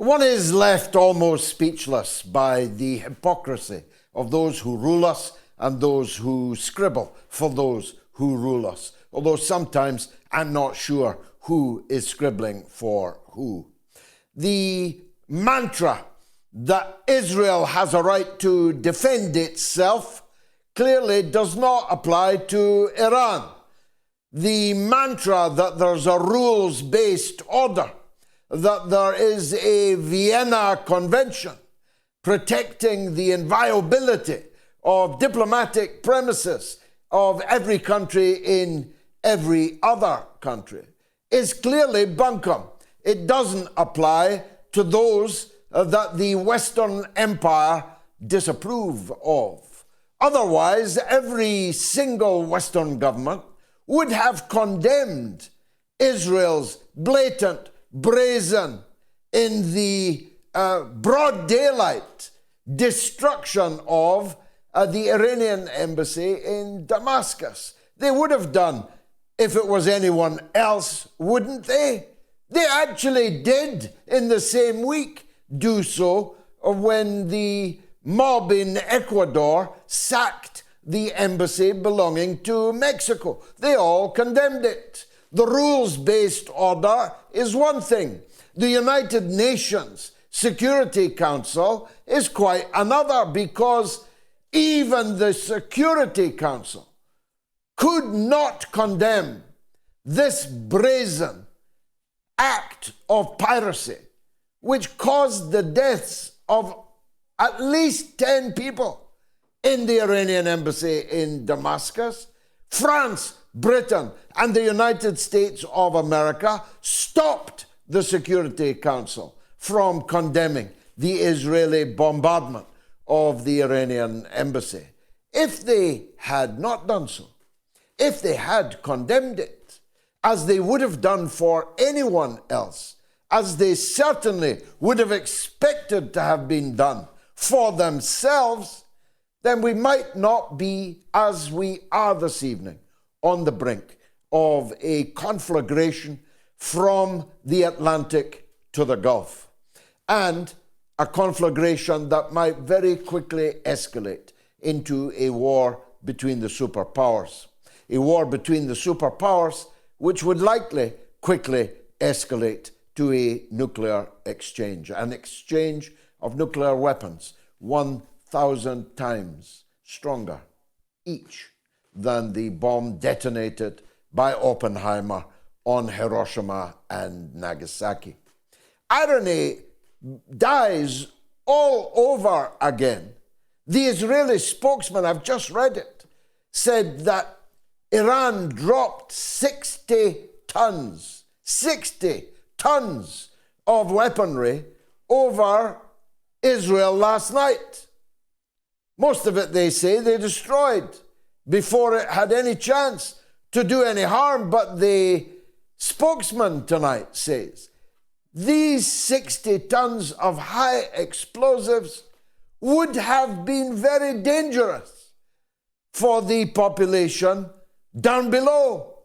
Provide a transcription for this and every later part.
One is left almost speechless by the hypocrisy of those who rule us and those who scribble for those who rule us, although sometimes I'm not sure who is scribbling for who. The mantra that Israel has a right to defend itself clearly does not apply to Iran. The mantra that there's a rules-based order, that there is a Vienna Convention protecting the inviolability of diplomatic premises of every country in every other country, is clearly bunkum. It doesn't apply to those that the Western Empire disapprove of. Otherwise, every single Western government would have condemned Israel's blatant, brazen, in the broad daylight destruction of the Iranian embassy in Damascus. They would have done if it was anyone else, wouldn't they? They actually did in the same week do so when the mob in Ecuador sacked the embassy belonging to Mexico. They all condemned it. The rules-based order is one thing. The United Nations Security Council is quite another, because even the Security Council could not condemn this brazen act of piracy, which caused the deaths of at least 10 people in the Iranian embassy in Damascus. France, Britain, and the United States of America stopped the Security Council from condemning the Israeli bombardment of the Iranian embassy. If they had not done so, if they had condemned it, as they would have done for anyone else, as they certainly would have expected to have been done for themselves, then we might not be as we are this evening, on the brink of a conflagration from the Atlantic to the Gulf, and a conflagration that might very quickly escalate into a war between the superpowers. A war between the superpowers which would likely quickly escalate to a nuclear exchange, an exchange of nuclear weapons 1,000 times stronger each than the bomb detonated by Oppenheimer on Hiroshima and Nagasaki. Irony dies all over again. The Israeli spokesman, I've just read it, said that Iran dropped 60 tons of weaponry over Israel last night. Most of it, they say, they destroyed before it had any chance to do any harm. But the spokesman tonight says these 60 tons of high explosives would have been very dangerous for the population down below,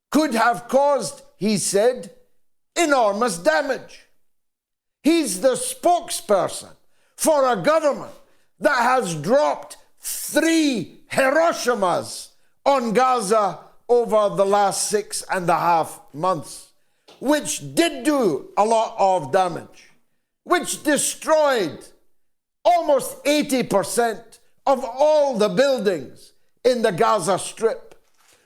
could have caused, he said, enormous damage. He's the spokesperson for a government that has dropped 3 Hiroshimas on Gaza over the last 6.5 months, which did do a lot of damage, which destroyed almost 80% of all the buildings in the Gaza Strip,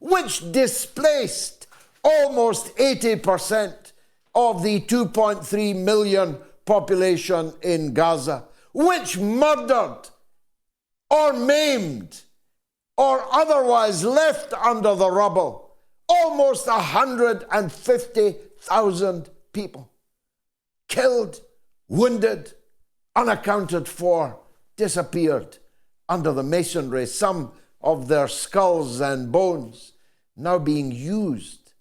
which displaced almost 80% of the 2.3 million population in Gaza, which murdered or maimed or otherwise left under the rubble almost 150,000 people. Killed, wounded, unaccounted for, disappeared under the masonry, some of their skulls and bones now being used,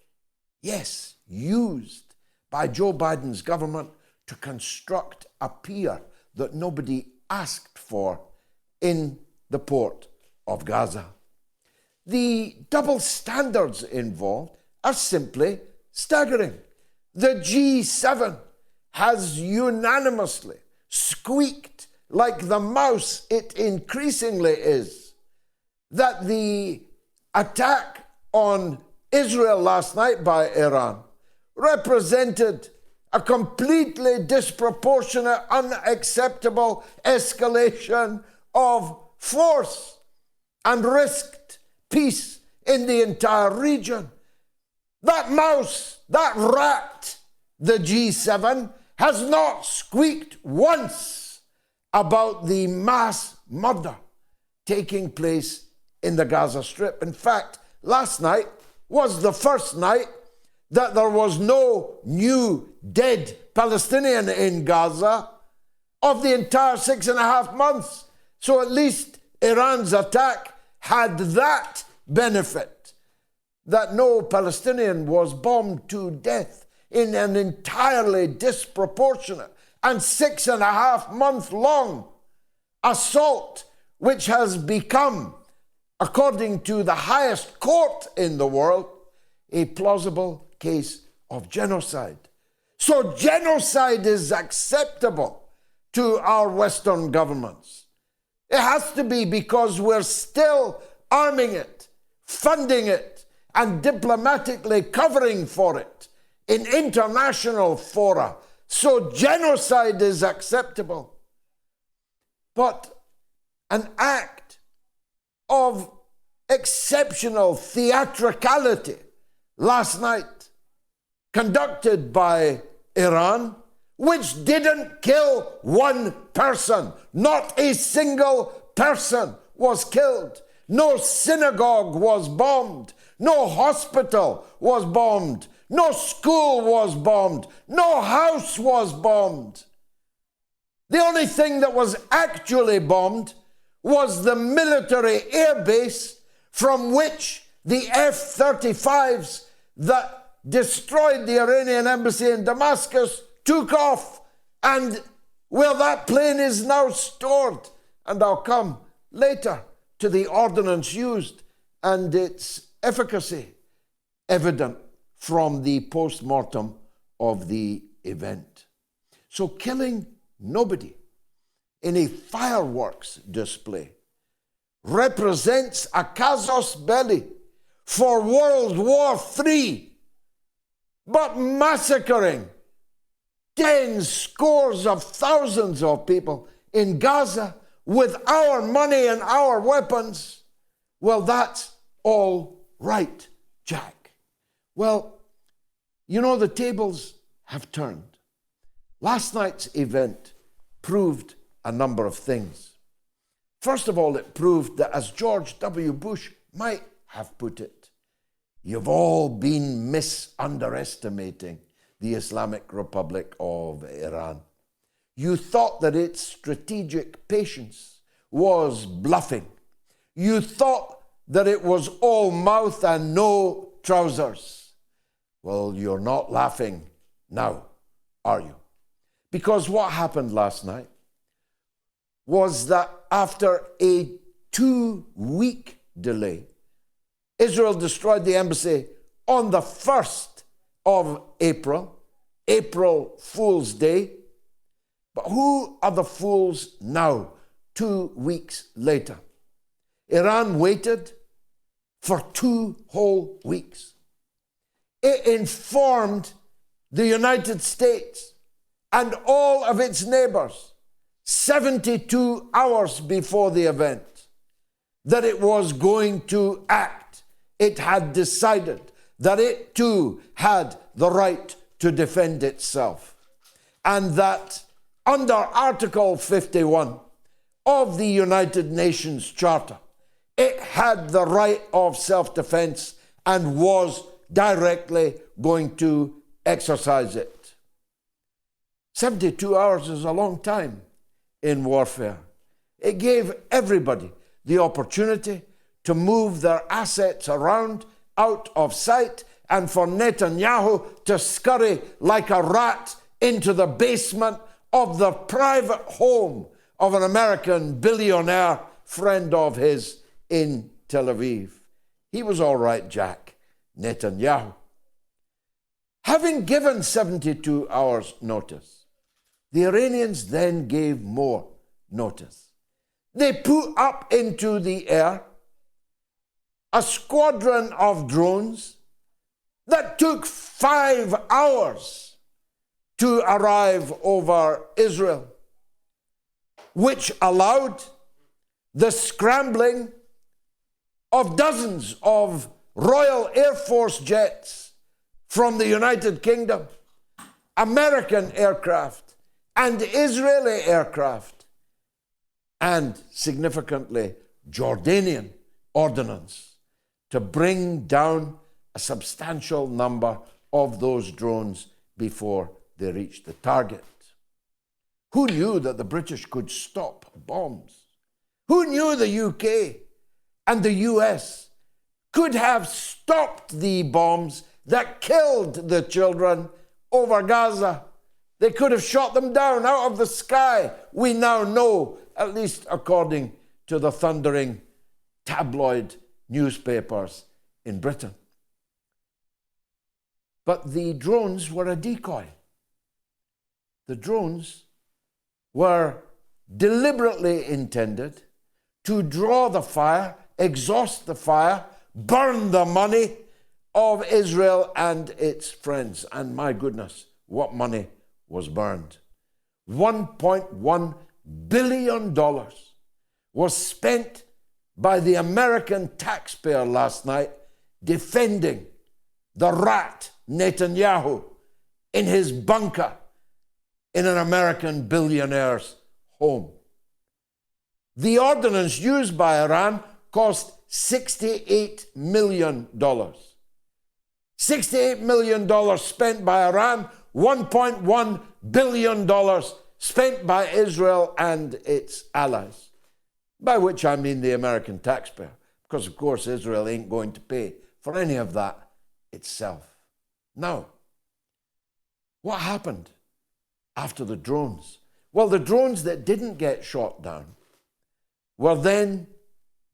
yes, used by Joe Biden's government to construct a pier that nobody asked for in the port of Gaza. The double standards involved are simply staggering. The G7 has unanimously squeaked like the mouse it increasingly is, that the attack on Israel last night by Iran represented a completely disproportionate, unacceptable escalation of force and risked peace in the entire region. That mouse, that rat, the G7, has not squeaked once about the mass murder taking place in the Gaza Strip. In fact, last night was the first night that there was no new dead Palestinian in Gaza of the entire 6.5 months. So at least Iran's attack had that benefit, that no Palestinian was bombed to death in an entirely disproportionate and 6.5 month long assault, which has become, according to the highest court in the world, a plausible case of genocide. So genocide is acceptable to our Western governments. It has to be, because we're still arming it, funding it, and diplomatically covering for it in international fora. So genocide is acceptable. But an act of exceptional theatricality last night, conducted by Iran, which didn't kill one person. Not a single person was killed. No synagogue was bombed. No hospital was bombed. No school was bombed. No house was bombed. The only thing that was actually bombed was the military air base from which the F-35s that destroyed the Iranian embassy in Damascus took off, and where that plane is now stored. And I'll come later to the ordnance used and its efficacy, evident from the post-mortem of the event. So killing nobody in a fireworks display represents a casus belli for World War III, but massacring tens, scores of thousands of people in Gaza with our money and our weapons, well, that's all right, Jack. Well, you know, the tables have turned. Last night's event proved a number of things. First of all, it proved that, as George W. Bush might have put it, you've all been misunderestimating the Islamic Republic of Iran. You thought that its strategic patience was bluffing. You thought that it was all mouth and no trousers. Well, you're not laughing now, are you? Because what happened last night was that after a 2-week delay, Israel destroyed the embassy on the 1st of April, April Fool's Day. But who are the fools now, 2 weeks later? Iran waited for 2 whole weeks. It informed the United States and all of its neighbors 72 hours before the event that it was going to act. It had decided that it too had the right to defend itself, and that under Article 51 of the United Nations Charter, it had the right of self-defense and was directly going to exercise it. 72 hours is a long time in warfare. It gave everybody the opportunity to move their assets around out of sight, and for Netanyahu to scurry like a rat into the basement of the private home of an American billionaire friend of his in Tel Aviv. He was all right, Jack, Netanyahu. Having given 72 hours notice, The Iranians then gave more notice. They put up into the air a squadron of drones that took 5 hours to arrive over Israel, which allowed the scrambling of dozens of Royal Air Force jets from the United Kingdom, American aircraft, and Israeli aircraft, and significantly Jordanian ordnance to bring down a substantial number of those drones before they reached the target. Who knew that the British could stop bombs? Who knew the UK and the US could have stopped the bombs that killed the children over Gaza? They could have shot them down out of the sky. We now know, at least according to the thundering tabloid newspapers in Britain. But the drones were a decoy. The drones were deliberately intended to draw the fire, exhaust the fire, burn the money of Israel and its friends. And my goodness, what money was burned. $1.1 billion was spent by the American taxpayer last night defending the rat Netanyahu in his bunker in an American billionaire's home. The ordnance used by Iran cost $68 million. $68 million spent by Iran, $1.1 billion spent by Israel and its allies. By which I mean the American taxpayer, because of course Israel ain't going to pay for any of that itself. Now, what happened after the drones? Well, the drones that didn't get shot down were then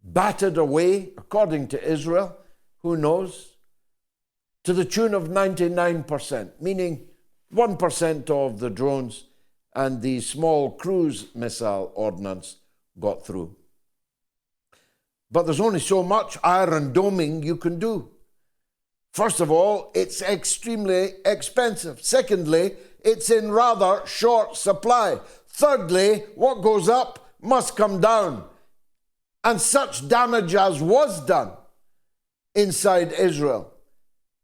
battered away, according to Israel, who knows, to the tune of 99%, meaning 1% of the drones and the small cruise missile ordnance got through. But there's only so much iron doming you can do. First of all, it's extremely expensive. Secondly, it's in rather short supply. Thirdly, what goes up must come down. And such damage as was done inside Israel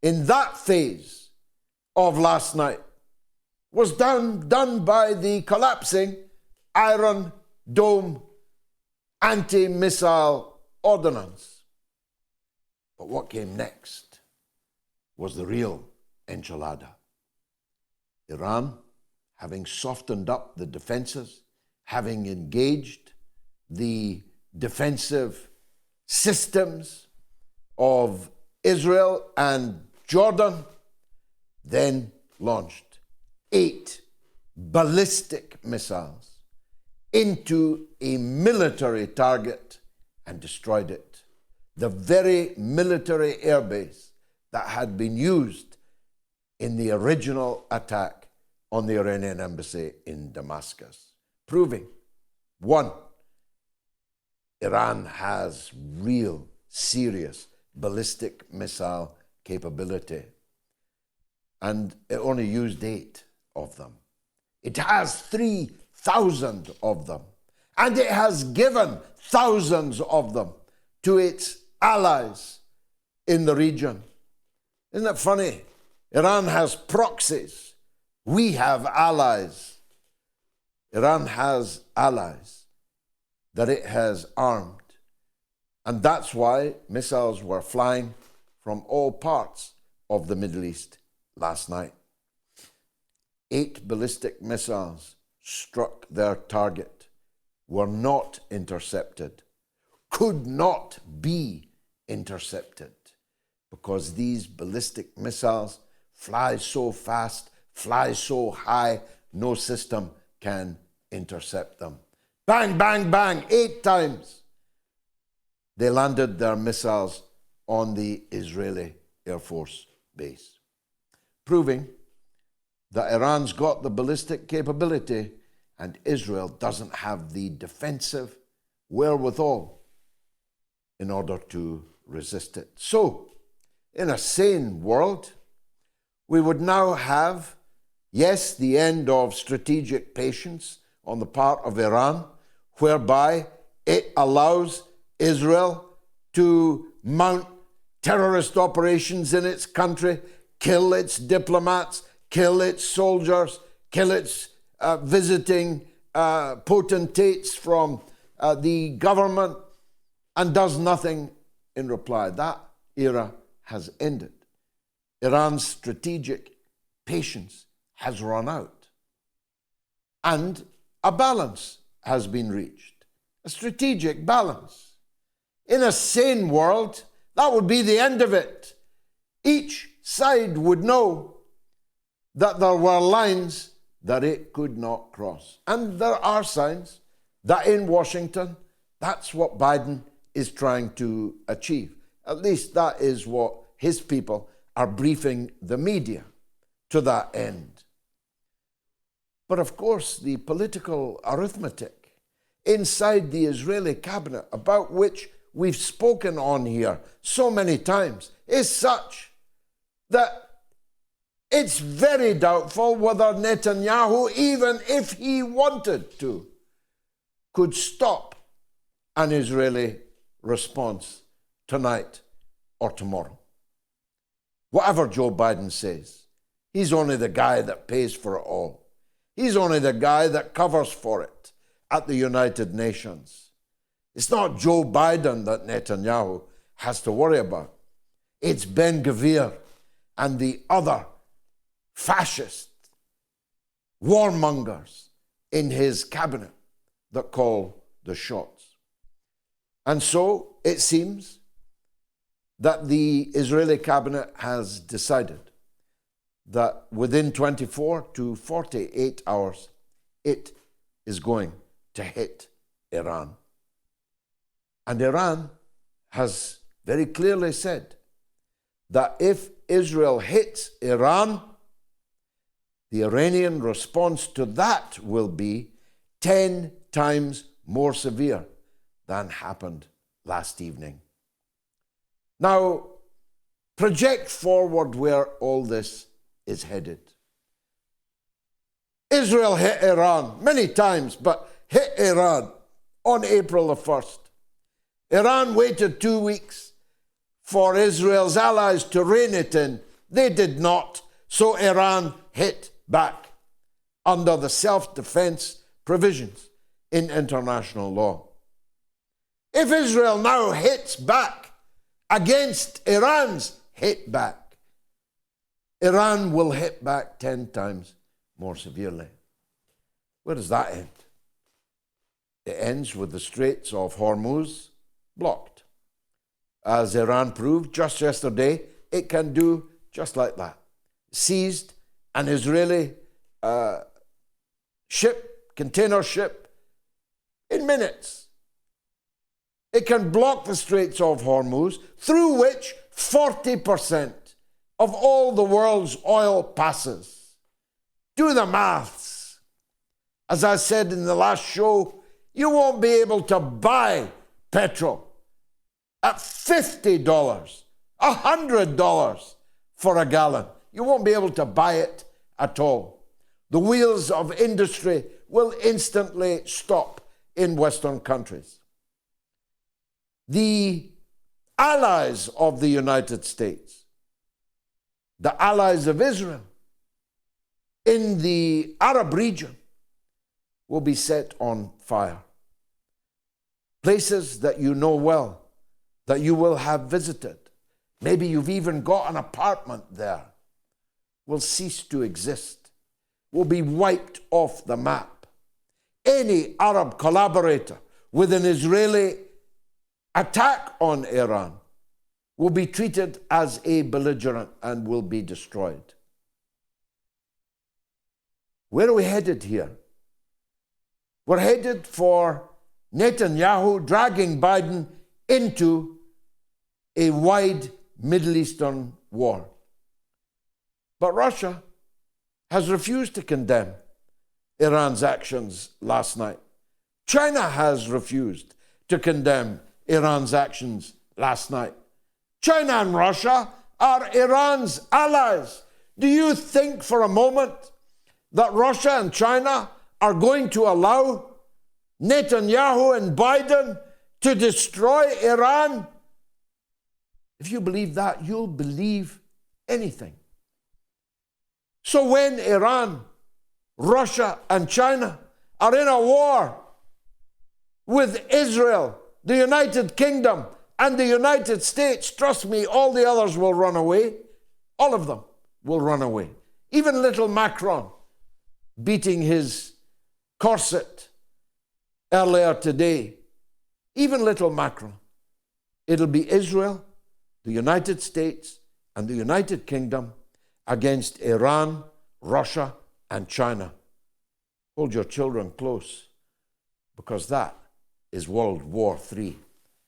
in that phase of last night was done by the collapsing Iron Dome anti-missile ordnance. But what came next was the real enchilada. Iran, having softened up the defenses, having engaged the defensive systems of Israel and Jordan, then launched 8 ballistic missiles into a military target and destroyed it. The very military airbase that had been used in the original attack on the Iranian embassy in Damascus, proving, 1, Iran has real, serious ballistic missile capability, and it only used 8 of them. It has 3,000 of them, and it has given thousands of them to its allies in the region. Isn't it funny? Iran has proxies. We have allies. Iran has allies that it has armed. And that's why missiles were flying from all parts of the Middle East last night. 8 ballistic missiles struck their target, were not intercepted, could not be intercepted, because these ballistic missiles fly so fast, fly so high, no system can intercept them. Bang, bang, bang, 8 times. They landed their missiles on the Israeli Air Force base, proving that Iran's got the ballistic capability and Israel doesn't have the defensive wherewithal in order to resist it. So, in a sane world, we would now have, yes, the end of strategic patience on the part of Iran, whereby it allows Israel to mount terrorist operations in its country, kill its diplomats, kill its soldiers, kill its visiting potentates from the government, and does nothing in reply. That era has ended. Iran's strategic patience has run out. And a balance has been reached, a strategic balance. In a sane world, that would be the end of it. Each side would know that there were lines that it could not cross. And there are signs that in Washington, that's what Biden is trying to achieve. At least that is what his people are briefing the media to that end. But of course, the political arithmetic inside the Israeli cabinet, about which we've spoken on here so many times, is such that it's very doubtful whether Netanyahu, even if he wanted to, could stop an Israeli response tonight or tomorrow. Whatever Joe Biden says, he's only the guy that pays for it all. He's only the guy that covers for it at the United Nations. It's not Joe Biden that Netanyahu has to worry about. It's Ben-Gvir and the other fascist warmongers in his cabinet that call the shots. And so it seems that the Israeli cabinet has decided that within 24 to 48 hours, it is going to hit Iran. And Iran has very clearly said that if Israel hits Iran, the Iranian response to that will be 10 times more severe than happened last evening. Now, project forward where all this is headed. Israel hit Iran many times, but hit Iran on April the 1st. Iran waited 2 weeks for Israel's allies to rein it in. They did not, so Iran hit back under the self-defense provisions in international law. If Israel now hits back against Iran's hit back, Iran will hit back 10 times more severely. Where does that end? It ends with the Straits of Hormuz blocked. As Iran proved just yesterday, it can do just like that. Seized an Israeli container ship in minutes. It can block the Straits of Hormuz, through which 40% of all the world's oil passes. Do the maths. As I said in the last show, you won't be able to buy petrol at $50, $100 for a gallon. You won't be able to buy it at all. The wheels of industry will instantly stop in Western countries. The allies of the United States, the allies of Israel in the Arab region, will be set on fire. Places that you know well, that you will have visited, maybe you've even got an apartment there, will cease to exist, will be wiped off the map. Any Arab collaborator with an Israeli attack on Iran will be treated as a belligerent and will be destroyed. Where are we headed here? We're headed for Netanyahu dragging Biden into a wide Middle Eastern war. But Russia has refused to condemn Iran's actions last night. China has refused to condemn Iran's actions last night. China and Russia are Iran's allies. Do you think for a moment that Russia and China are going to allow Netanyahu and Biden to destroy Iran? If you believe that, you'll believe anything. So when Iran, Russia, and China are in a war with Israel, the United Kingdom, and the United States, trust me, all the others will run away. All of them will run away. Even little Macron beating his corset earlier today. Even little Macron. It'll be Israel, the United States, and the United Kingdom against Iran, Russia, and China. Hold your children close, because that is World War III.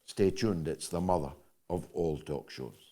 Stay tuned, it's the mother of all talk shows.